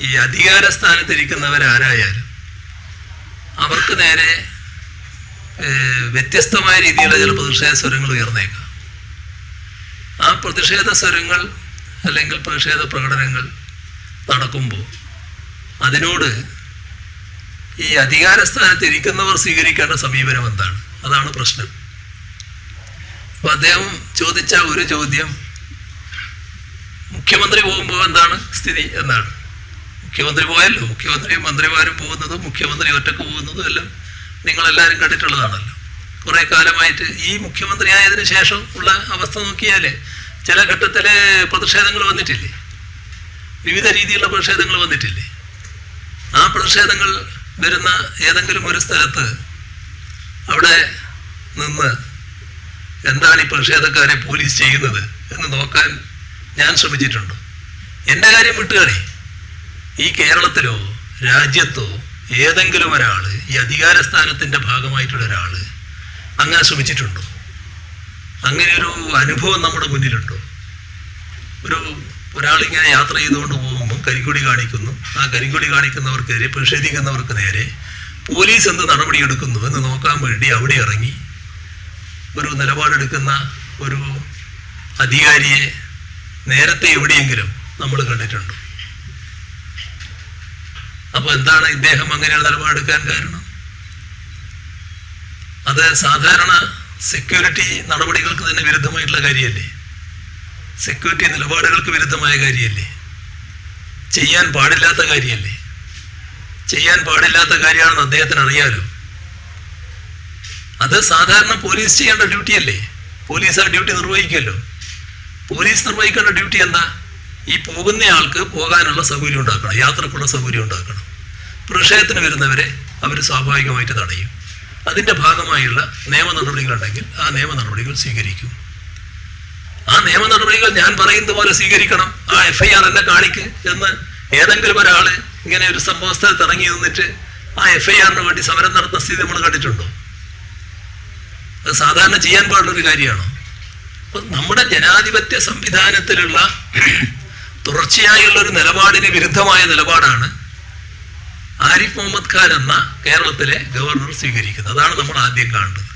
ഈ അധികാര സ്ഥാനത്തിരിക്കുന്നവരാരായാലും അവർക്ക് നേരെ വ്യത്യസ്തമായ രീതിയിലുള്ള ചില പ്രതിഷേധ സ്വരങ്ങൾ ഉയർന്നേക്കാം. ആ പ്രതിഷേധ സ്വരങ്ങൾ അല്ലെങ്കിൽ പ്രതിഷേധ പ്രകടനങ്ങൾ നടക്കുമ്പോൾ അതിനോട് ഈ അധികാര സ്ഥാനത്തിരിക്കുന്നവർ സ്വീകരിക്കേണ്ട സമീപനം എന്താണ്? അതാണ് പ്രശ്നം. അപ്പൊ അദ്ദേഹം ചോദിച്ച ഒരു ചോദ്യം, മുഖ്യമന്ത്രി പോകുമ്പോൾ എന്താണ് സ്ഥിതി എന്നാണ്. മുഖ്യമന്ത്രി പോയല്ലോ, മുഖ്യമന്ത്രിയും മന്ത്രിമാരും പോകുന്നതും മുഖ്യമന്ത്രി ഒറ്റക്ക് പോകുന്നതും എല്ലാം നിങ്ങളെല്ലാവരും കണ്ടിട്ടുള്ളതാണല്ലോ. കുറെ കാലമായിട്ട് ഈ മുഖ്യമന്ത്രി ആയതിനു ശേഷം ഉള്ള അവസ്ഥ നോക്കിയാല് ചില ഘട്ടത്തില് പ്രതിഷേധങ്ങൾ വന്നിട്ടില്ലേ? വിവിധ രീതിയിലുള്ള പ്രതിഷേധങ്ങൾ വന്നിട്ടില്ലേ? ആ പ്രതിഷേധങ്ങൾ വരുന്ന ഏതെങ്കിലും ഒരു സ്ഥലത്ത് അവിടെ നിന്ന് എന്താണ് ഈ പ്രതിഷേധക്കാരെ പോലീസ് ചെയ്യുന്നത് എന്ന് നോക്കാൻ ഞാൻ ശ്രമിച്ചിട്ടുണ്ട്. എൻ്റെ കാര്യം വിട്ടുകളി, ഈ കേരളത്തിലോ രാജ്യത്തോ ഏതെങ്കിലും ഒരാള് ഈ അധികാര സ്ഥാനത്തിന്റെ ഭാഗമായിട്ടുള്ള ഒരാള് അങ്ങനെ ശ്രമിച്ചിട്ടുണ്ടോ? അങ്ങനെ ഒരു അനുഭവം നമ്മുടെ മുന്നിലുണ്ടോ? ഒരാളിങ്ങനെ യാത്ര ചെയ്തുകൊണ്ട് പോകുമ്പോൾ കരിങ്കൊടി കാണിക്കുന്നു, ആ കരിങ്കൊടി കാണിക്കുന്നവർക്കെതിരെ പ്രതിഷേധിക്കുന്നവർക്ക് നേരെ പോലീസ് എന്ത് നടപടിയെടുക്കുന്നു എന്ന് നോക്കാൻ വേണ്ടി അവിടെ ഇറങ്ങി ഒരു നിലപാടെടുക്കുന്ന ഒരു അധികാരിയെ നേരത്തെ എവിടെയെങ്കിലും നമ്മൾ കണ്ടിട്ടുണ്ടോ? അപ്പൊ എന്താണ് ഇദ്ദേഹം അങ്ങനെയുള്ള നിലപാടെടുക്കാൻ കാരണം? അത് സാധാരണ സെക്യൂരിറ്റി നടപടികൾക്ക് തന്നെ വിരുദ്ധമായിട്ടുള്ള കാര്യമല്ലേ? സെക്യൂരിറ്റി നിലപാടുകൾക്ക് വിരുദ്ധമായ കാര്യമല്ലേ? ചെയ്യാൻ പാടില്ലാത്ത കാര്യമല്ലേ? ചെയ്യാൻ പാടില്ലാത്ത കാര്യമാണെന്ന് അദ്ദേഹത്തിന് അറിയാലോ. അത് സാധാരണ പോലീസ് ചെയ്യേണ്ട ഡ്യൂട്ടിയല്ലേ? പോലീസ് ആ ഡ്യൂട്ടി നിർവഹിക്കുമല്ലോ. പോലീസ് നിർവഹിക്കേണ്ട ഡ്യൂട്ടി എന്താ? ഈ പോകുന്നയാൾക്ക് പോകാനുള്ള സൗകര്യം ഉണ്ടാക്കണം, യാത്രക്കുള്ള സൗകര്യം ഉണ്ടാക്കണം. പ്രതിഷേധത്തിന് വരുന്നവരെ അവർ സ്വാഭാവികമായിട്ട് തടയും. അതിൻ്റെ ഭാഗമായുള്ള നിയമ നടപടികളുണ്ടെങ്കിൽ ആ നിയമ നടപടികൾ സ്വീകരിക്കും. ആ നിയമ നടപടികൾ ഞാൻ പറയുന്നത് പോലെ സ്വീകരിക്കണം. ആ FIR എന്നെ കാണിക്ക് എന്ന് ഏതെങ്കിലും ഒരാള് ഇങ്ങനെ ഒരു സംഭവ സ്ഥലത്ത് ഇറങ്ങി നിന്നിട്ട് ആ FIR-ന് വേണ്ടി സമരം നടത്തുന്ന സ്ഥിതി നമ്മൾ കണ്ടിട്ടുണ്ടോ? അത് സാധാരണ ചെയ്യാൻ പാടുള്ളൊരു കാര്യമാണോ? അപ്പൊ നമ്മുടെ ജനാധിപത്യ സംവിധാനത്തിലുള്ള തുടർച്ചയായുള്ള ഒരു നിലപാടിന് വിരുദ്ധമായ നിലപാടാണ് ആരിഫ് മുഹമ്മദ് ഖാൻ എന്ന കേരളത്തിലെ ഗവർണർ സ്വീകരിക്കുന്നത്. അതാണ് നമ്മൾ ആദ്യം കാണേണ്ടത്.